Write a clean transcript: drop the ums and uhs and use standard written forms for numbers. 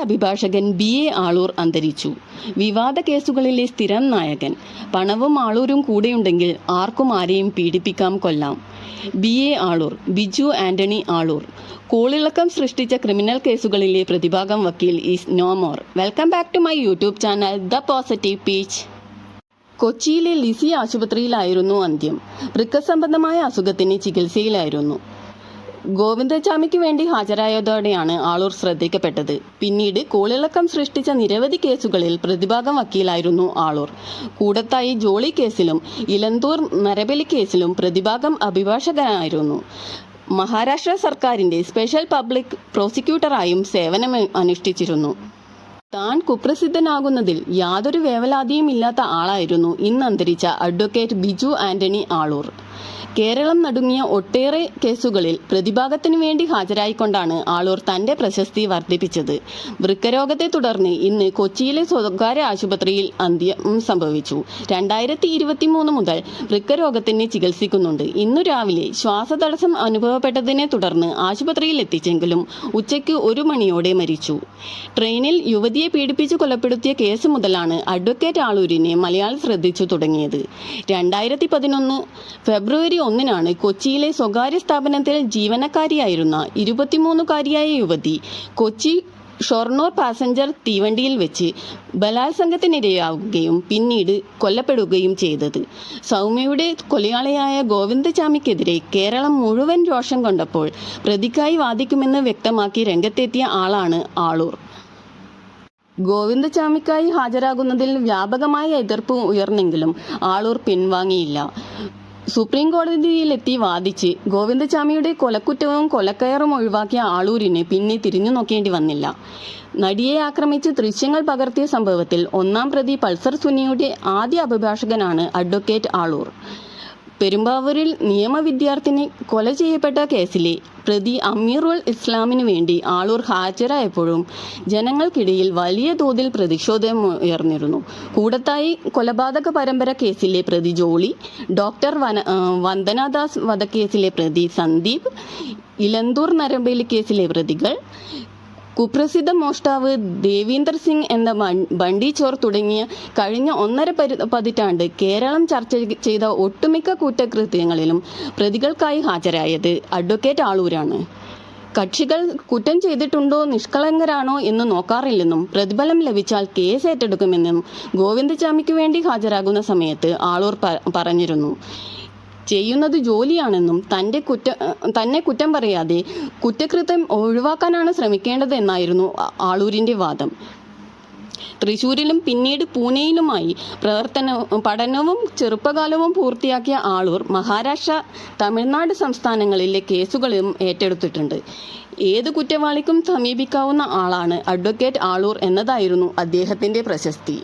അഭിഭാഷകൻ BA ആളൂർ അന്തരിച്ചു. വിവാദ കേസുകളിലെ സ്ഥിരം നായകൻ. പണവും ആളൂരും കൂടെയുണ്ടെങ്കിൽ ആർക്കും ആരെയും പീഡിപ്പിക്കാം, കൊല്ലാം. BA ആളൂർ, ബിജു ആന്റണി ആളൂർ. കോളിളക്കം സൃഷ്ടിച്ച ക്രിമിനൽ കേസുകളിലെ പ്രതിഭാഗം വക്കീൽ is no more. Welcome back to my YouTube channel the positive peach. കൊച്ചിയിലെ ലിസി ആശുപത്രിയിലായിരുന്നു അന്ത്യം. വൃക്ക സംബന്ധമായ അസുഖത്തിന് ചികിത്സയിലായിരുന്നു. ഗോവിന്ദചാമിക്ക് വേണ്ടി ഹാജരായതോടെയാണ് ആളൂർ ശ്രദ്ധിക്കപ്പെട്ടത്. പിന്നീട് കോളിളക്കം സൃഷ്ടിച്ച നിരവധി കേസുകളിൽ പ്രതിഭാഗം വക്കീലായിരുന്നു ആളൂർ. കൂടത്തായി ജോളി കേസിലും ഇലന്തൂർ നരബലി കേസിലും പ്രതിഭാഗം അഭിഭാഷകനായിരുന്നു. മഹാരാഷ്ട്ര സർക്കാരിൻ്റെ സ്പെഷ്യൽ പബ്ലിക് പ്രോസിക്യൂട്ടറായും സേവനം അനുഷ്ഠിച്ചിരുന്നു. താൻ കുപ്രസിദ്ധനാകുന്നതിൽ യാതൊരു വേവലാതിയും ഇല്ലാത്ത ആളായിരുന്നു ഇന്ന് അന്തരിച്ച അഡ്വക്കേറ്റ് ബിജു ആന്റണി ആളൂർ. കേരളം നടുങ്ങിയ ഒട്ടേറെ കേസുകളിൽ പ്രതിഭാഗത്തിനു വേണ്ടി ഹാജരായിക്കൊണ്ടാണ് ആളൂർ തൻ്റെ പ്രശസ്തി വർദ്ധിപ്പിച്ചത്. വൃക്കരോഗത്തെ തുടർന്ന് ഇന്ന് കൊച്ചിയിലെ സ്വകാര്യ ആശുപത്രിയിൽ അന്ത്യം സംഭവിച്ചു. 2023 മുതൽ വൃക്കരോഗത്തിന് ചികിത്സിക്കുന്നുണ്ട്. ഇന്നു രാവിലെ ശ്വാസതടസ്സം അനുഭവപ്പെട്ടതിനെ തുടർന്ന് ആശുപത്രിയിൽ എത്തിച്ചെങ്കിലും ഉച്ചയ്ക്ക് 1 മണിയോടെ മരിച്ചു. ട്രെയിനിൽ യുവതിയെ പീഡിപ്പിച്ചു കൊലപ്പെടുത്തിയ കേസ് മുതലാണ് അഡ്വക്കേറ്റ് ആളൂരിനെ മലയാളി ശ്രദ്ധിച്ചു തുടങ്ങിയത്. 2011 ഫെബ്രുവരി 1 കൊച്ചിയിലെ സ്വകാര്യ സ്ഥാപനത്തിൽ ജീവനക്കാരിയായിരുന്ന 23-കാരിയായ യുവതി കൊച്ചി ഷൊർണൂർ പാസഞ്ചർ തീവണ്ടിയിൽ വെച്ച് ബലാത്സംഗത്തിനിരയാവുകയും പിന്നീട് കൊല്ലപ്പെടുകയും ചെയ്തത്. സൗമ്യയുടെ കൊലയാളിയായ ഗോവിന്ദചാമിക്കെതിരെ കേരളം മുഴുവൻ രോഷം കൊണ്ടപ്പോൾ പ്രതിക്കായി വാദിക്കുമെന്ന് വ്യക്തമാക്കി രംഗത്തെത്തിയ ആളാണ് ആളൂർ. ഗോവിന്ദചാമിക്കായി ഹാജരാകുന്നതിൽ വ്യാപകമായ എതിർപ്പ് ഉയർന്നെങ്കിലും ആളൂർ പിൻവാങ്ങിയില്ല. സുപ്രീം കോടതിയിലെത്തി വാദിച്ച് ഗോവിന്ദചാമിയുടെ കൊലക്കുറ്റവും കൊലക്കയറും ഒഴിവാക്കിയ ആളൂരിന് പിന്നെ തിരിഞ്ഞു നോക്കേണ്ടി വന്നില്ല. നടിയെ ആക്രമിച്ച് ദൃശ്യങ്ങൾ പകർത്തിയ സംഭവത്തിൽ 1-ാം പ്രതി പൾസർ സുനിയുടെ ആദ്യ അഭിഭാഷകനാണ് അഡ്വക്കേറ്റ് ആളൂർ. പെരുമ്പാവൂരിൽ നിയമവിദ്യാർത്ഥിനി കൊല ചെയ്യപ്പെട്ട കേസിലെ പ്രതി അമീറുൽ ഇസ്ലാമിന് വേണ്ടി ആളൂർ ഹാജരായപ്പോഴും ജനങ്ങൾക്കിടയിൽ വലിയ തോതിൽ പ്രതിഷേധം ഉയർന്നിരുന്നു. കൂടത്തായി കൊലപാതക പരമ്പര കേസിലെ പ്രതി ജോളി, ഡോക്ടർ വന്ദനാദാസ് വധക്കേസിലെ പ്രതി സന്ദീപ്, ഇലന്തൂർ നരബലി കേസിലെ പ്രതികൾ, കുപ്രസിദ്ധ മോഷ്ടാവ് ദേവീന്ദർ സിംഗ് എന്ന ബണ്ടി ചോർ തുടങ്ങിയ കഴിഞ്ഞ 1.5 പതിറ്റാണ്ട് കേരളം ചർച്ച ചെയ്ത ഒട്ടുമിക്ക കുറ്റകൃത്യങ്ങളിലും പ്രതികൾക്കായി ഹാജരായത് അഡ്വക്കേറ്റ് ആളൂരാണ്. കക്ഷികൾ കുറ്റം ചെയ്തിട്ടുണ്ടോ, നിഷ്കളങ്കരാണോ എന്ന് നോക്കാറില്ലെന്നും പ്രതിഫലം ലഭിച്ചാൽ കേസ് ഏറ്റെടുക്കുമെന്നും ഗോവിന്ദചാമിക്ക് വേണ്ടി ഹാജരാകുന്ന സമയത്ത് ആളൂർ പറഞ്ഞിരുന്നു. ചെയ്യുന്നത് ജോലിയാണെന്നും തന്നെ കുറ്റം പറയാതെ കുറ്റകൃത്യം ഒഴിവാക്കാനാണ് ശ്രമിക്കേണ്ടതെന്നായിരുന്നു ആളൂരിൻ്റെ വാദം. തൃശ്ശൂരിലും പിന്നീട് പൂനെയിലുമായി പഠനവും ചെറുപ്പകാലവും പൂർത്തിയാക്കിയ ആളൂർ മഹാരാഷ്ട്ര, തമിഴ്നാട് സംസ്ഥാനങ്ങളിലെ കേസുകളും ഏറ്റെടുത്തിട്ടുണ്ട്. ഏത് കുറ്റവാളിക്കും സമീപിക്കാവുന്ന ആളാണ് അഡ്വക്കേറ്റ് ആളൂർ എന്നതായിരുന്നു അദ്ദേഹത്തിൻ്റെ പ്രശസ്തി.